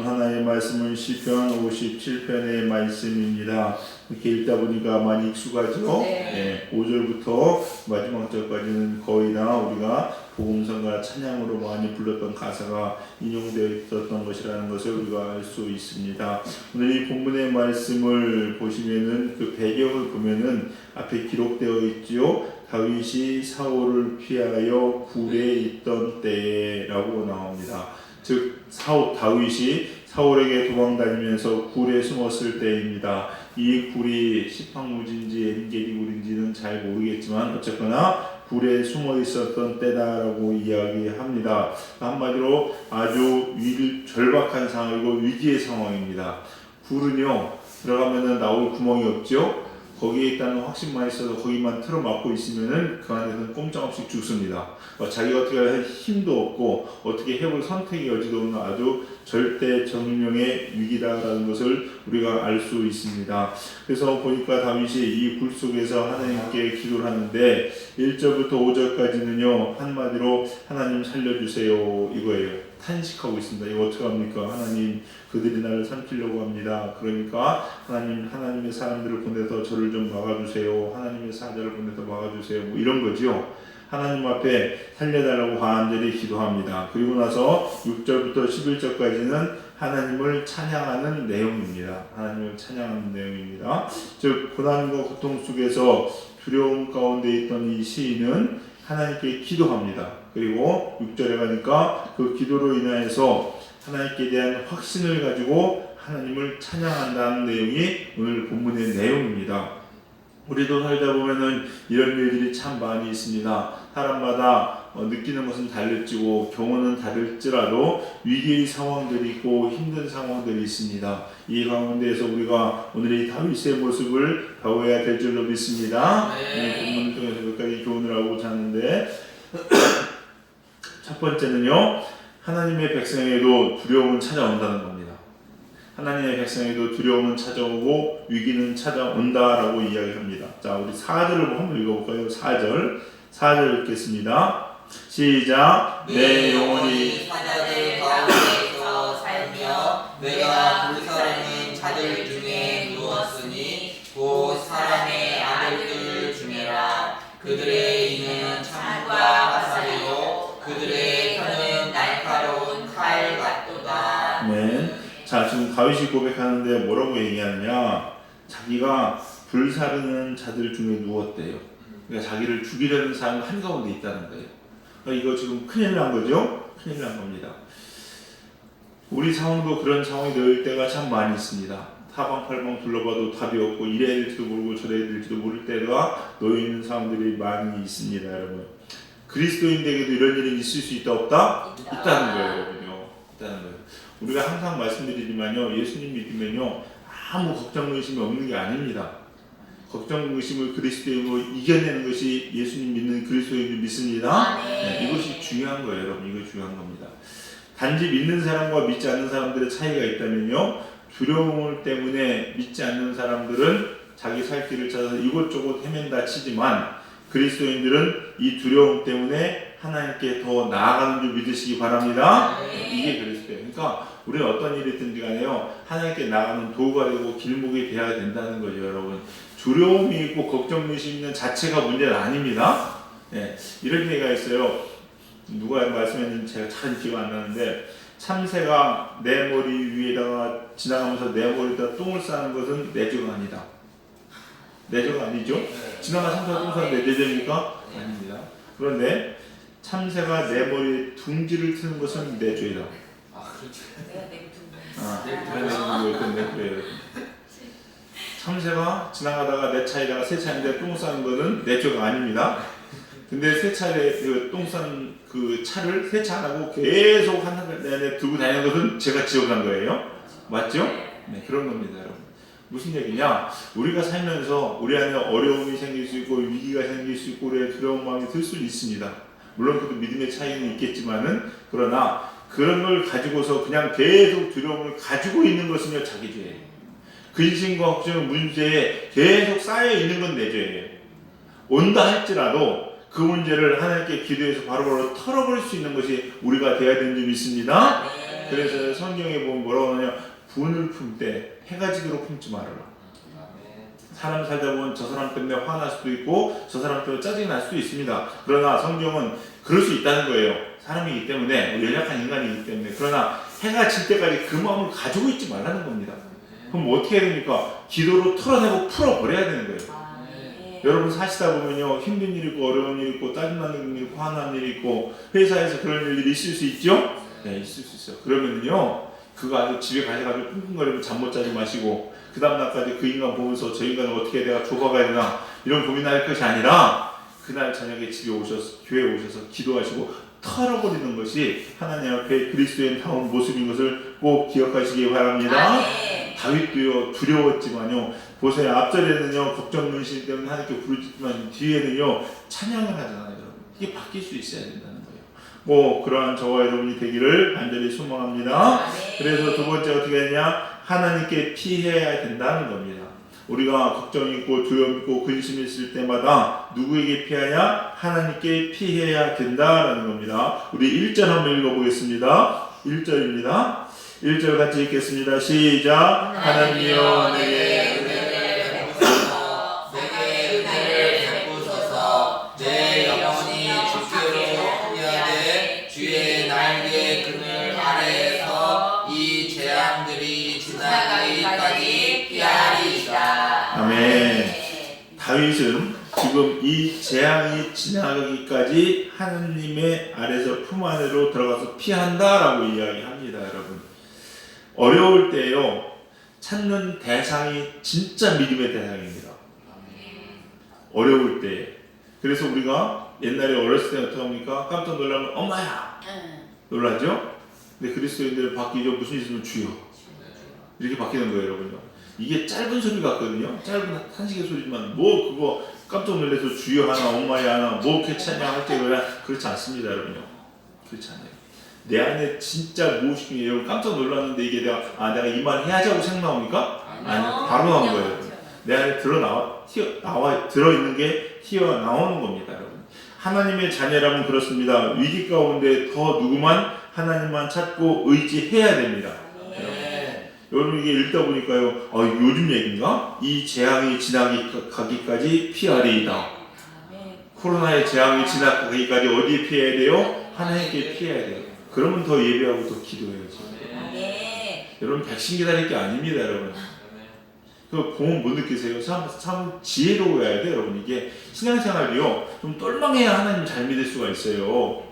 하나의 말씀은 시편 57편의 말씀입니다. 이렇게 읽다 보니까 많이 익숙하죠? 네. 5절부터 마지막 절까지는 거의 다 우리가 복음성과 찬양으로 많이 불렀던 가사가 인용되어 있었던 것이라는 것을 우리가 알 수 있습니다. 오늘 이 본문의 말씀을 보시면은 그 배경을 보면은 앞에 기록되어 있지요. 다윗이 사울을 피하여 굴에 있던 때라고 나옵니다. 즉 다윗이 사울에게 도망다니면서 굴에 숨었을 때입니다. 이 굴이 시팡무진지 엔게디 굴인지는 잘 모르겠지만 어쨌거나 굴에 숨어 있었던 때다라고 이야기합니다. 한마디로 아주 절박한 상황이고 위기의 상황입니다. 굴은요 들어가면은 나올 구멍이 없죠. 거기에 있다는 확신만 있어서 거기만 틀어막고 있으면은 그 안에서는 꼼짝없이 죽습니다. 자기가 어떻게 할 힘도 없고 어떻게 해볼 선택의 여지도 없는 아주 절대 정령의 위기다라는 것을 우리가 알 수 있습니다. 그래서 보니까 다윗이 이 굴 속에서 하나님께 기도를 하는데 1절부터 5절까지는요 한마디로 하나님 살려주세요 이거예요. 탄식하고 있습니다. 이거 어떡합니까? 하나님 그들이 나를 삼키려고 합니다. 그러니까 하나님의 사람들을 보내서 저를 좀 막아주세요. 하나님의 사자를 보내서 막아주세요. 뭐 이런 거죠. 하나님 앞에 살려달라고 간절히 기도합니다. 그리고 나서 6절부터 11절까지는 하나님을 찬양하는 내용입니다. 하나님을 찬양하는 내용입니다. 즉 고난과 고통 속에서 두려움 가운데 있던 이 시인은 하나님께 기도합니다. 그리고 6절에 가니까 그 기도로 인하여서 하나님께 대한 확신을 가지고 하나님을 찬양한다는 내용이 오늘 본문의 내용입니다. 우리도 살다 보면은 이런 일들이 참 많이 있습니다. 사람마다 느끼는 것은 다를지고 경우는 다를지라도 위기의 상황들이 있고 힘든 상황들이 있습니다. 이 가운데에서 우리가 오늘 이 다윗의 모습을 배워야 될 줄로 믿습니다. 본문을 통해서 몇 가지 교훈을 하고자 하는데 첫 번째는요. 하나님의 백성에게도 두려움은 찾아온다는 겁니다. 하나님의 백성에게도 두려움은 찾아오고 위기는 찾아온다라고 이야기합니다. 자, 우리 4절을 한번 읽어볼까요? 4절 읽겠습니다. 시작. 내 영혼이 사자들 가운데서 살며 내가 불사르는 자들 중에 누웠으니 곧 사람의 아들들 중에라. 그들의 이는 창과 화살이요 그들의 혀는 날카로운 칼 같도다. 네. 자, 지금 다윗이 고백하는데 뭐라고 얘기하느냐? 자기가 불사르는 자들 중에 누웠대요. 그러니까 자기를 죽이려는 사람 한가운데 있다는 거예요. 그러니까 이거 지금 큰일 난 거죠? 큰일 난 겁니다. 우리 상황도 그런 상황이 놓일 때가 참 많이 있습니다. 사방팔방 둘러봐도 답이 없고 이래야 될지도 모르고 저래야 될지도 모를 때가 놓여있는 상황들이 많이 있습니다. 여러분, 그리스도인에게도 이런 일이 있을 수 있다 없다? 있다는 거예요. 여러분요. 있다는 거예요. 우리가 항상 말씀드리지만요, 예수님 믿으면요 아무 걱정 의심이 없는 게 아닙니다. 걱정 의심을 그리스도인으로 이겨내는 것이 예수님 믿는 그리스도인을 믿습니다. 네, 이것이 중요한 거예요, 여러분. 이거 중요한 겁니다. 단지 믿는 사람과 믿지 않는 사람들의 차이가 있다면요, 두려움 때문에 믿지 않는 사람들은 자기 살 길을 찾아서 이곳저곳 헤맨다 치지만 그리스도인들은 이 두려움 때문에 하나님께 더 나아가는 줄 믿으시기 바랍니다. 이게 그리스도예요. 그러니까 우리는 어떤 일이 있든지 간에요, 하나님께 나아가는 도구가 되고 길목이 되어야 된다는 거죠, 여러분. 두려움이 있고 걱정의식이 있는 자체가 문제는 아닙니다. 네, 이런 얘기가 있어요. 누가 말씀했는지 제가 잘 기억 안 나는데, 참새가 내 머리 위에다가 지나가면서 내 머리에다 똥을 싸는 것은 내 죄가 아니다. 내 죄가 아니죠? 지나가 참새가 똥 싸는데 내 죄입니까? 아닙니다. 그런데 참새가 내 머리에 둥지를 트는 것은 내 죄다. 참새가 지나가다가 내 차에다가 세차인데 똥 싸는 것은 내 죄가 아닙니다. 근데 세차에 똥 싼 그 차를 세차 안 하고 계속 한 달 내내 들고 다니는 것은 제가 지어간 거예요. 맞죠? 네, 그런 겁니다, 여러분. 무슨 얘기냐? 우리가 살면서 우리 안에 어려움이 생길 수 있고 위기가 생길 수 있고 우리의 두려운 마음이 들 수 있습니다. 물론 그것도 믿음의 차이는 있겠지만은, 그러나 그런 걸 가지고서 그냥 계속 두려움을 가지고 있는 것은요, 자기 죄예요. 근심과 걱정, 문제에 계속 쌓여 있는 건 내 죄예요. 온다 할지라도 그 문제를 하나님께 기도해서 바로바로 털어버릴 수 있는 것이 우리가 되어야 되는 줄 믿습니다. 그래서 성경에 보면 뭐라고 하냐, 분을 품 때 해가 지도록 품지 말아라. 사람 살다 보면 저 사람 때문에 화날 수도 있고 저 사람 때문에 짜증이 날 수도 있습니다. 그러나 성경은 그럴 수 있다는 거예요. 사람이기 때문에, 연약한 인간이기 때문에. 그러나 해가 질 때까지 그 마음을 가지고 있지 말라는 겁니다. 그럼 어떻게 해야 됩니까? 기도로 털어내고 풀어버려야 되는 거예요. 여러분 사시다 보면요, 힘든 일 있고 어려운 일 있고 짜증나는 일 있고 화나는 일 있고 회사에서 그런 일들이 있을 수 있죠? 네, 있을 수 있어요. 그러면요, 그거 아주 집에 가셔가지고 끙끙거리면 잠 못 자지 마시고 그 다음날까지 그 인간 보면서 저 인간을 어떻게 내가 좁아가야 되나 이런 고민할 것이 아니라 그날 저녁에 집에 오셔서, 교회에 오셔서 기도하시고 털어버리는 것이 하나님 앞에 그리스도의 나온 모습인 것을 꼭 기억하시기 바랍니다. 다윗도요, 두려웠지만요, 보세요, 앞절에는요 걱정 근심 때문에 하나님께 부르짖지만 뒤에는요 찬양을 하잖아요. 여러분, 이게 바뀔 수 있어야 된다는 거예요. 뭐 그러한 저와 여러분이 되기를 간절히 소망합니다. 그래서 두 번째 어떻게 하냐, 하나님께 피해야 된다는 겁니다. 우리가 걱정 있고 두려움 있고 근심 있을 때마다 누구에게 피하냐? 하나님께 피해야 된다라는 겁니다. 우리 1절 한번 읽어보겠습니다. 1절입니다. 1절 같이 읽겠습니다. 시작. 하나님이여 내게 은혜를 베푸소서. 내게 은혜를 베푸소서. 내 영혼이 주께로 피하되 주의 날개 그늘 아래에서 이 재앙들이 지나가기까지 피하리이다. 아멘. 다윗은 지금 이 재앙이 지나가기까지 하나님의 아래서 품 안으로 들어가서 피한다라고 이야기합니다. 여러분, 어려울 때요 찾는 대상이 진짜 믿음의 대상입니다. 어려울 때. 그래서 우리가 옛날에 어렸을 때 어떻게 합니까? 깜짝 놀라면 엄마야 놀라죠? 근데 그리스도인들 바뀌죠. 무슨 일 있으면 주여 이렇게 바뀌는 거예요. 여러분요, 이게 짧은 소리 같거든요. 짧은 한식의 소리지만 뭐 그거 깜짝 놀라서 주여 하나 엄마야 하나 뭐 괜찮냐 할 때 그렇지 않습니다. 여러분요, 그렇지 않아요. 내 안에 진짜 무엇이길래 여러분 깜짝 놀랐는데 이게 내가 이 말 해야지 하고 생각 나옵니까? 아니, 바로 나온 거예요. 내 안에 들어있는 게 튀어나오는 겁니다. 여러분, 하나님의 자녀라면 그렇습니다. 위기 가운데 더 누구만 하나님만 찾고 의지해야 됩니다. 여러분 이게 읽다 보니까요, 요즘 얘기인가? 이 재앙이 지나가기까지 피하리이다. 코로나의 재앙이 지나가기까지 어디에 피해야 돼요? 하나님께 피해야 돼요. 그러면 더 예배하고 더 기도해야죠. 여러분 백신 기다릴 게 아닙니다. 여러분, 그 공은 못 느끼세요? 참 지혜로워야 돼요. 여러분, 이게 신앙생활이요 좀 똘망해야 하나님 잘 믿을 수가 있어요.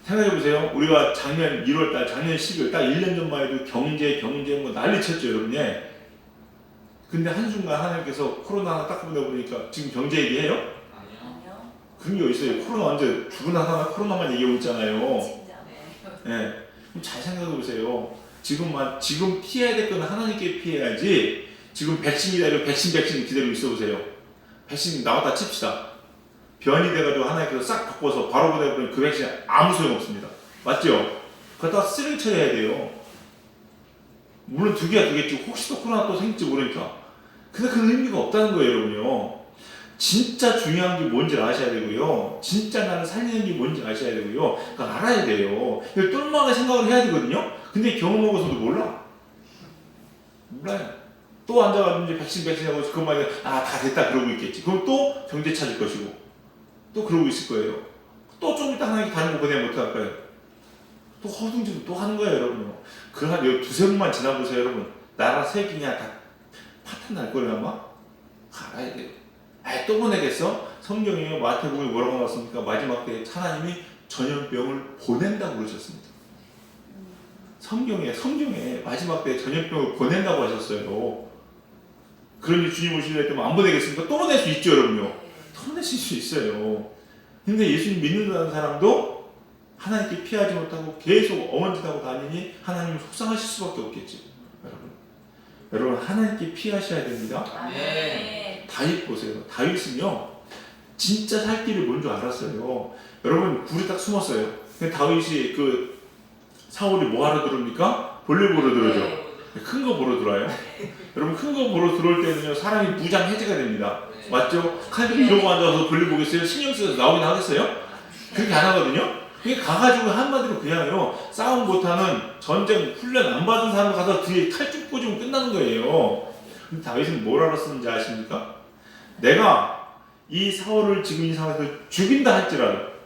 생각해보세요. 우리가 작년 1월달, 작년 12월 딱 1년 전만 해도 경제 뭐 난리쳤죠. 여러분. 예. 근데 한순간 하나님께서 코로나 하나 딱 보내보니까 지금 경제 얘기해요? 아니요. 그런 게 어딨어요. 코로나 언제 죽으나 사나 코로나만 얘기하고 있잖아요. 예. 그럼 잘 생각해보세요. 지금 피해야 될 건 하나님께 피해야지. 지금 백신 기다리고 백신 기다리고 있어보세요. 백신 나왔다 칩시다. 변이 돼가지고 하나님께서 싹 바꿔서 바로 보내버리면 그 백신 아무 소용없습니다. 맞죠? 그거 다 쓰레기 처리해야 돼요. 물론 두 개가 되겠지. 혹시 또 코로나 또 생길지 모르니까. 근데 그 의미가 없다는 거예요. 여러분요, 진짜 중요한 게 뭔지 아셔야 되고요, 진짜 나를 살리는 게 뭔지 아셔야 되고요, 그거 알아야 돼요. 똘망하게 생각을 해야 되거든요. 근데 경험하고서도 몰라요. 또 앉아가지고 이제 백신 하고 그것만 다 됐다 그러고 있겠지. 그럼 또 경제 찾을 것이고 또 그러고 있을 거예요. 또 좀 이따 하나님 다른 거 보내면 어떡할까요? 또 허둥지둥 또 하는 거예요. 여러분요, 그한 두세 번만 지나보세요. 여러분, 나라 세기냐 다 파탄 날 거예요. 아마 알아야 돼요. 또 보내겠어? 성경에 마태복음에 뭐라고 나왔습니까? 마지막 때 하나님이 전염병을 보낸다고 그러셨습니다. 성경에 마지막 때 전염병을 보낸다고 하셨어요. 그러니 주님 오실 때면 안 보내겠습니까? 또 보낼 수 있죠. 여러분요, 또 보내실 수 있어요. 근데 예수님 믿는다는 사람도 하나님께 피하지 못하고 계속 어먼짓하고 다니니 하나님을 속상하실 수밖에 없겠죠. 여러분 하나님께 피하셔야 됩니다. 다윗 보세요. 다윗은요 진짜 살 길을 뭔지 알았어요. 여러분, 굴에 딱 숨었어요. 근데 다윗이 사울이 뭐하러 들어옵니까? 볼일 보러 들어오죠. 큰 거 보러 들어와요. 여러분 큰 거 보러 들어올 때는요 사람이 무장 해제가 됩니다. 맞죠? 칼들이 이러고 앉아서 볼일 보겠어요? 신경 써서 나오긴 하겠어요? 그렇게 안 하거든요. 그게 가가지고 한마디로 그냥요 싸움 못하는 전쟁 훈련 안 받은 사람 가서 뒤에 칼 쭉 꽂으면 끝나는 거예요. 근데 다윗은 뭘 알았었는지 아십니까? 내가 이 사울을 지금 이 상황에서 죽인다 할지라도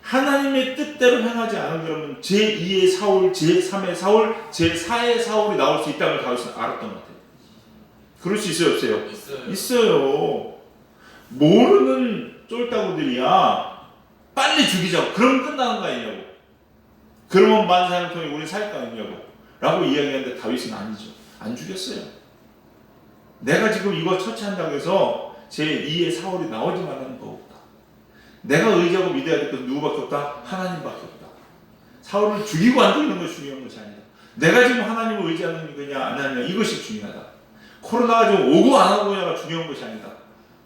하나님의 뜻대로 행하지 않으면 제2의 사울, 제3의 사울, 제4의 사울이 나올 수 있다는 걸 다윗은 알았던 것 같아요. 그럴 수 있어요, 없어요? 있어요. 모르는 쫄따구들이야 빨리 죽이자고. 그럼 끝나는 거 아니냐고. 그러면 만사를 통해 우리 살 거 아니냐고 라고 이야기하는데 다윗은 아니죠. 안 죽였어요. 내가 지금 이거 처치한다고 해서 제2의 사울이 나오지 말라는 거 없다. 내가 의지하고 믿어야 될 것은 누구밖에 없다? 하나님밖에 없다. 사울을 죽이고 안 죽이는 것이 중요한 것이 아니다. 내가 지금 하나님을 의지하는 거냐 안 하느냐 이것이 중요하다. 코로나가 좀 오고 안 오고냐가 중요한 것이 아니다.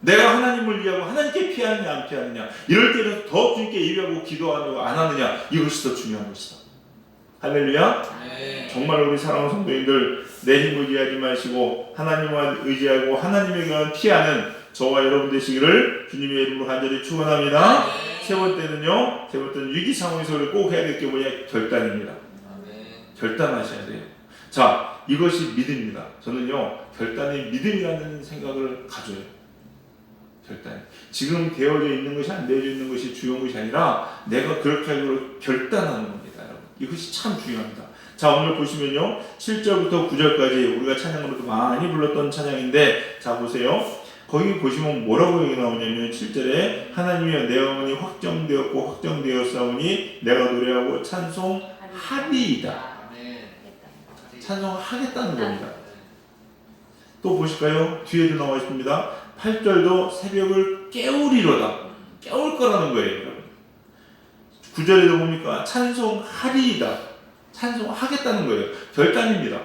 내가 하나님을 위하고 하나님께 피하느냐 안 피하느냐 이럴 때는 더 주님께 예배하고 기도하려고 안 하느냐 이것이 더 중요한 것이다. 할렐루야. 네. 정말 우리 사랑하는 성도님들 내 힘을 의지하지 마시고 하나님만 의지하고 하나님에게만 피하는 저와 여러분 되시기를 주님의 이름으로 간절히 축원합니다. 네. 세 번째는 위기 상황에서 꼭 해야 될 게 뭐냐? 결단입니다. 네. 결단하셔야 돼요. 자, 이것이 믿음입니다. 저는요 결단이 믿음이라는 생각을 가져요. 결단. 지금 되어져 있는 것이 안 되어져 있는 것이 중요한 것이 아니라 내가 그렇게 하기로 결단하는 겁니다, 여러분. 이것이 참 중요합니다. 자, 오늘 보시면요 7절부터 9절까지 우리가 찬양으로도 많이 불렀던 찬양인데 자 보세요. 거기 보시면 뭐라고 여기 나오냐면 7절에 하나님이여 내 영혼이 확정되었고 확정되었사오니 내가 노래하고 찬송하리이다. 찬송하겠다는 겁니다. 또 보실까요? 뒤에도 나와 있습니다. 8절도 새벽을 깨우리로다. 깨울 거라는 거예요. 9절에도 뭡니까? 찬송하리이다. 찬송하겠다는 거예요. 결단입니다.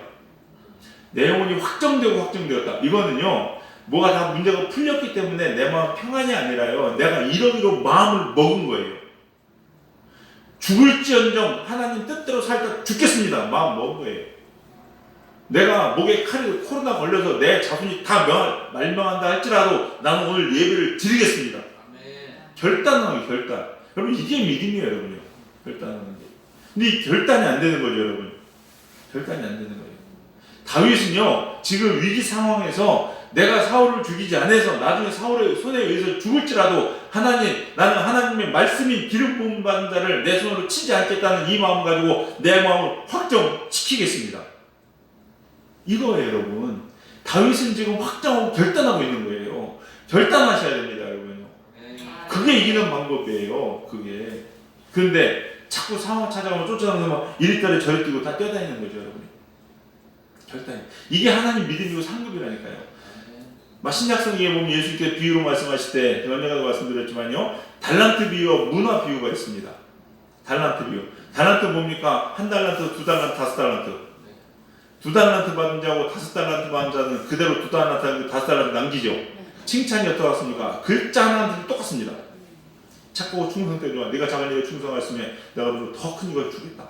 내 영혼이 확정되고 확정되었다. 이거는요 뭐가 다 문제가 풀렸기 때문에 내 마음 평안이 아니라요 내가 이러기로 마음을 먹은 거예요. 죽을지언정 하나님 뜻대로 살다 죽겠습니다. 마음 먹은 거예요. 내가 목에 칼이 코로나 걸려서 내 자손이 다 말명한다 할지라도 나는 오늘 예배를 드리겠습니다. 결단하는 거예요. 결단. 여러분 이게 믿음이에요. 여러분요. 결단하는 게. 근데 이 결단이 안 되는 거죠. 여러분. 결단이 안 되는 거예요. 다윗은요 지금 위기 상황에서 내가 사울을 죽이지 않아서 나중에 사울의 손에 의해서 죽을지라도 나는 하나님의 말씀인 기름 부음 받은 자를 내 손으로 치지 않겠다는 이 마음을 가지고 내 마음을 확정시키겠습니다. 이거예요, 여러분. 다윗은 지금 확정하고 결단하고 있는 거예요. 결단하셔야 됩니다, 여러분요. 그게 이기는 방법이에요. 그게. 그런데 자꾸 상황 찾아가면 쫓아가면서 이리따리 저리 뛰고 다 뛰어다니는 거죠, 여러분. 결단. 이게 하나님 믿음이고 상급이라니까요. 신약성경에 보면 예수님께서 비유로 말씀하실 때 언젠가도 말씀드렸지만요 달란트 비유와 문화 비유가 있습니다. 달란트 비유. 달란트 뭡니까? 한 달란트, 두 달란트, 다섯 달란트. 두 달란트 받은 자하고 다섯 달란트 받은 자는 그대로 두 달란트 하고 다섯 달란트 남기죠. 칭찬이 어떠했습니까? 글자 하나는 똑같습니다. 착하고 충성되 좋아. 네가 작은 일에 충성하였으면 내가 더 큰 이걸 주겠다.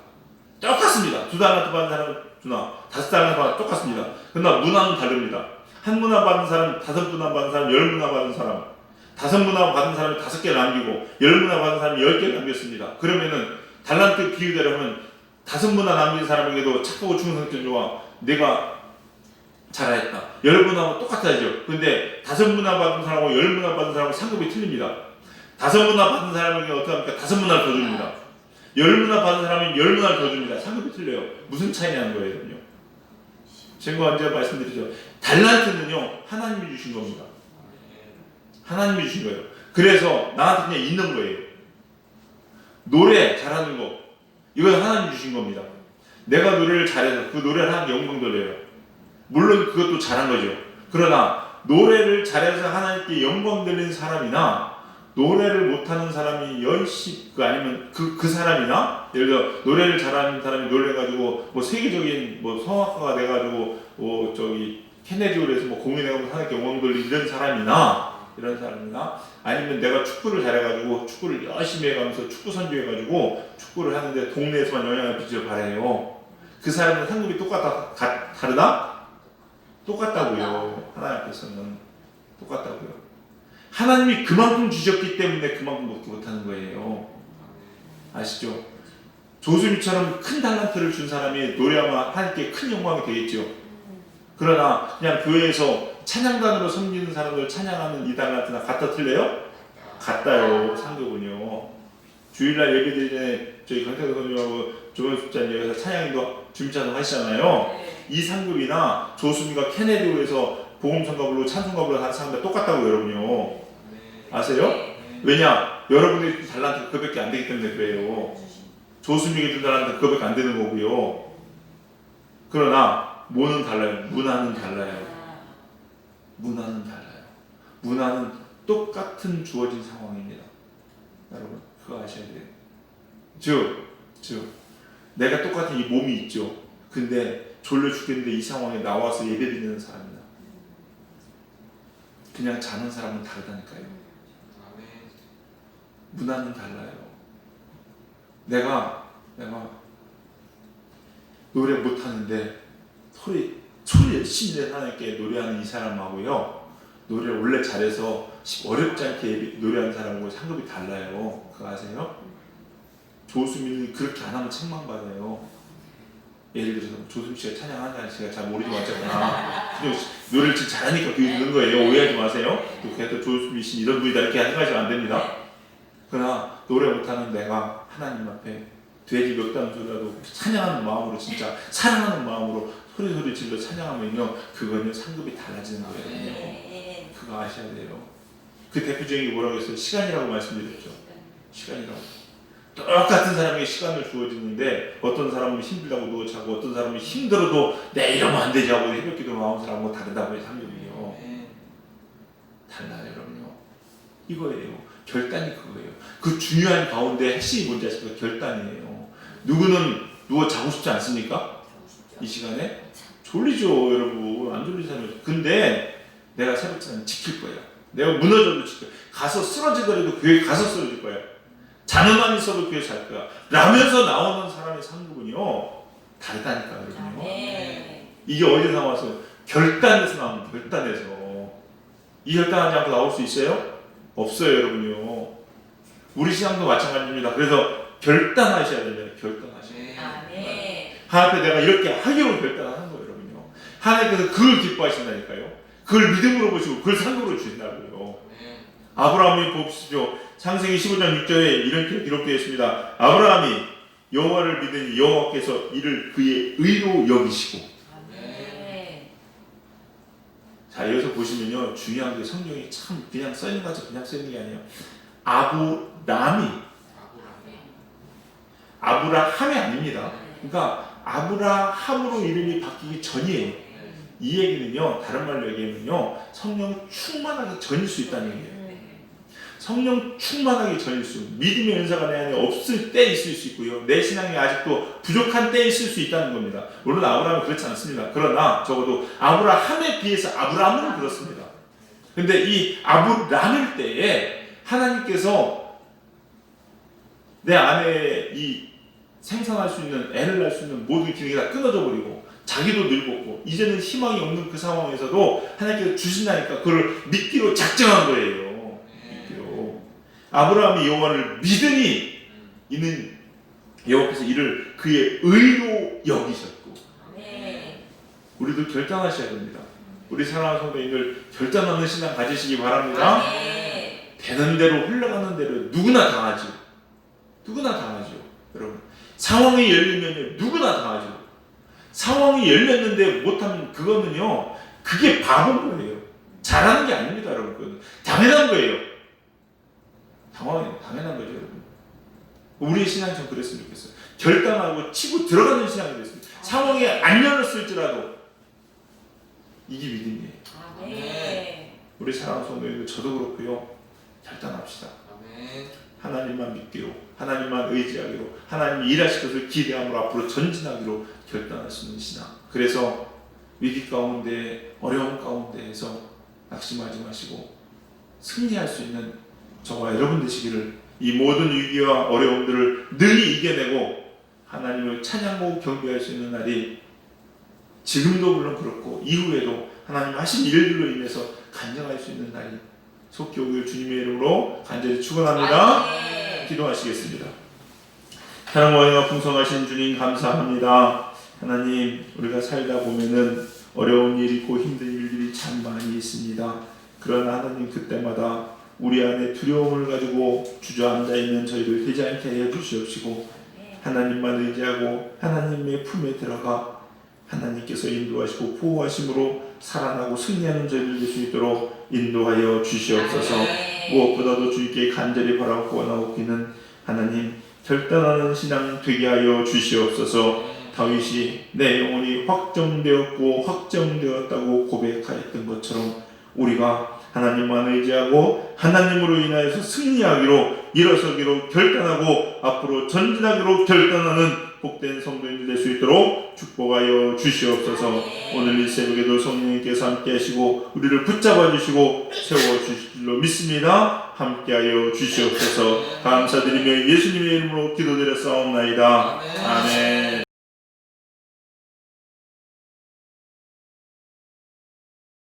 똑같습니다. 두 달란트 받은 사람은 주나 다섯 달란트 받은 똑같습니다. 그러나 문화는 다릅니다. 한 문화 받은 사람, 다섯 문화 받은 사람, 열 문화 받은 사람, 다섯 문화 받은 사람이 5개 남기고 열 문화 받은 사람이 10개 남겼습니다. 그러면은 달란트 비유대로 하면 다섯 문화 남긴 사람에게도 착하고 충성된 좋아 내가 잘했다. 열 문화하고 똑같아야죠. 근데 다섯 문화 받은 사람하고 열 문화 받은 사람하고 상급이 틀립니다. 다섯 문화 받은 사람에게 어떻게 합니까? 다섯 문화를 더 줍니다. 열 문화 받은 사람이 열 문화를 더 줍니다. 상급이 틀려요. 무슨 차이냐는 거예요. 제가 언제 말씀드리죠. 달란트는요 하나님이 주신 겁니다. 하나님이 주신 거예요. 그래서 나한테 그냥 있는 거예요. 노래 잘하는 거 이건 하나님이 주신 겁니다. 내가 노래를 잘해서 그 노래를 하는 영광 돌려요. 물론 그것도 잘한 거죠. 그러나 노래를 잘해서 하나님께 영광 돌리는 사람이나 노래를 못하는 사람이 아니면 그 사람이나 예를 들어 노래를 잘하는 사람이 노래가지고 세계적인 성악가가 돼가지고 케네디홀에서 공연해가면서 하나님께 영광 돌리는 이런 사람이나 아니면 내가 축구를 잘해가지고 축구를 열심히 해가면서 축구 선교해가지고 축구를 하는데 동네에서만 영향을 미치길 바래요. 그 사람은 상급이 다르다? 똑같다고요. 하나님 앞에서는 똑같다고요. 하나님이 그만큼 주셨기 때문에 그만큼 먹지 못하는 거예요. 아시죠? 조수미처럼 큰 달란트를 준 사람이 노래하면 하나님께 큰 영광이 되겠죠. 그러나 그냥 교회에서 찬양단으로 섬기는 사람들 찬양하는 이 달란트나 같다 틀려요? 같다요. 상급은요. 주일날 예배드리기 전에 저희 강태도 선생님하고 조현숙 자님께서 찬양인도 주민찬송 하시잖아요. 이 상급이나 조수미가 케네디오에서 복음성가 부르고 찬송가 부르고 하는 사람들 똑같다고 여러분요. 아세요? 왜냐? 여러분들이 달란트가 그거밖에 안 되기 때문에 그래요. 조수미가 준 달란트가 그거밖에 안 되는 거고요. 그러나 뭐는 달라요. 문화는 달라요. 문화는 달라요. 문화는 똑같은 주어진 상황입니다. 여러분 그거 아셔야 돼요. 즉 내가 똑같은 이 몸이 있죠. 근데 졸려 죽겠는데 이 상황에 나와서 예배드리는 사람이다. 그냥 자는 사람은 다르다니까요. 문화는 달라요. 내가 노래 못하는데 소리 열심히 내 하나님께 노래하는 이 사람하고요. 노래를 원래 잘해서 어렵지 않게 노래하는 사람하고 상급이 달라요. 그거 아세요? 조수민이 그렇게 안 하면 책망받아요. 예를 들어서 조수민 씨가 찬양하냐 제가 잘 모르지만 어쨌거나 노래를 진짜 잘하니까 그러는 거예요. 오해하지 마세요. 또 조수민 씨 이런 분이다 이렇게 생각하시면 안 됩니다. 그러나 노래 못하는 내가 하나님 앞에 돼지 몇 단소리라도 찬양하는 마음으로 진짜 사랑하는 마음으로 소리 질러 찬양하면요 그거는 상급이 달라지는 거예요. 그거 아셔야 돼요. 그 대표적인 게 뭐라고 했어요? 시간이라고 말씀드렸죠. 시간이라고. 똑같은 사람에게 시간을 주어지는데 어떤 사람은 힘들다고 누워 자고 어떤 사람은 힘들어도 내 이러면 안 되지 하고 새벽기도 나온 사람하고 다르다고요. 상급이요. 달라요 여러분요. 이거예요. 결단이 그거예요. 그 중요한 가운데 핵심이 뭔지 아십니까? 결단이에요. 누구는 누워 자고 싶지 않습니까? 이 시간에? 졸리죠 여러분. 안 졸리지 않아요. 근데 내가 새벽잠 지킬 거야. 내가 무너져도 지킬 거야. 가서 쓰러지더라도 교회 가서 쓰러질 거야. 자는만 있어도 교회 잘 거야. 라면서 나오는 사람의 상급은요 다르다니까 여러분요. 이게 어디서 나와서? 결단에서 나오는 결단에서. 이 결단하지 않고 나올 수 있어요? 없어요 여러분요. 우리 신앙도 마찬가지입니다. 그래서 결단하셔야 됩니다. 결단하셔야 돼요. 하나님 앞에 내가 이렇게 하기로 결단하는 거예요 여러분요. 하나님께서 그걸 기뻐하신다니까요. 그걸 믿음으로 보시고 그걸 상급으로 주신다고요. 아브라함이 보십시오. 창세기 15장 6절에 이렇게 기록되어 있습니다. 아브라함이 여호와를 믿으니 여호와께서 이를 그의 의로 여기시고. 자 여기서 보시면요 중요한 게 성경이 참 그냥 써있는 거 같죠. 그냥 써있는 게 아니에요. 아브라함이 아닙니다. 그러니까 아브라함으로 이름이 바뀌기 전이에요. 이 얘기는요 다른 말로 얘기하면요 성령 충만하기 전일 수 있다는 얘기예요. 성령 충만하기 전일 수, 믿음의 은사가 내 안에 없을 때 있을 수 있고요. 내 신앙이 아직도 부족한 때 있을 수 있다는 겁니다. 물론 아브라함은 그렇지 않습니다. 그러나 적어도 아브라함에 비해서 아브라함은 그렇습니다. 근데 이 아브라함일 때에 하나님께서 내 안에 이 생산할 수 있는 애를 낳을 수 있는 모든 기능이 다 끊어져 버리고 자기도 늙었고 이제는 희망이 없는 그 상황에서도 하나님께서 주신다니까 그걸 믿기로 작정한 거예요. 아브라함이 여호와를 믿으니 이는 여호와께서 이를 그의 의로 여기셨고. 우리도 결단하셔야 됩니다. 우리 사랑하는 성도님들 결단하는 신앙 가지시기 바랍니다. 되는 대로 흘러가는 대로 누구나 당하죠. 여러분 상황이 열리면 누구나 당하죠. 상황이 열렸는데 못하면 그거는요 그게 바보인 거예요. 잘하는 게 아닙니다 여러분. 그건 당연한 거예요. 당연한 거죠 여러분. 우리의 신앙이 좀 그랬으면 좋겠어요. 결단하고 치고 들어가는 신앙이 됐으면. 상황이 안 열렸을지라도 이게 믿음이에요. 우리 사랑하는 성도님들 저도 그렇고요. 결단합시다. 하나님만 믿기로, 하나님만 의지하기로, 하나님이 일하실 것을 기대함으로 앞으로 전진하기로 결단할 수 있는 신앙. 그래서 위기 가운데 어려움 가운데에서 낙심하지 마시고 승리할 수 있는 저와 여러분 되시기를, 이 모든 위기와 어려움들을 능히 이겨내고 하나님을 찬양하고 경배할 수 있는 날이 지금도 물론 그렇고 이후에도 하나님 하신 일들로 인해서 간증할 수 있는 날이 속히 오길 주님의 이름으로 간절히 축원합니다. 기도하시겠습니다. 사랑과 은혜가 풍성하신 주님 감사합니다. 하나님, 우리가 살다 보면은 어려운 일 있고 힘든 일들이 참 많이 있습니다. 그러나 하나님, 그때마다 우리 안에 두려움을 가지고 주저앉아 있는 저희를 되지 않게 하여 주시옵시고 하나님만 의지하고 하나님의 품에 들어가 하나님께서 인도하시고 보호하심으로 살아나고 승리하는 저희들 될 수 있도록 인도하여 주시옵소서. 무엇보다도 주님께 간절히 바라고 원하옵기는 하나님, 결단하는 신앙 되게 하여 주시옵소서. 다윗이 내 영혼이 확정되었고 확정되었다고 고백하였던 것처럼 우리가 하나님만 의지하고 하나님으로 인하여서 승리하기로 일어서기로 결단하고 앞으로 전진하기로 결단하는 복된 성도인들 될 수 있도록 축복하여 주시옵소서. 오늘 이 새벽에도 성령님께서 함께 하시고 우리를 붙잡아 주시고 세워주실 줄로 믿습니다. 함께하여 주시옵소서. 감사드리며 예수님의 이름으로 기도드렸사옵나이다. 아멘.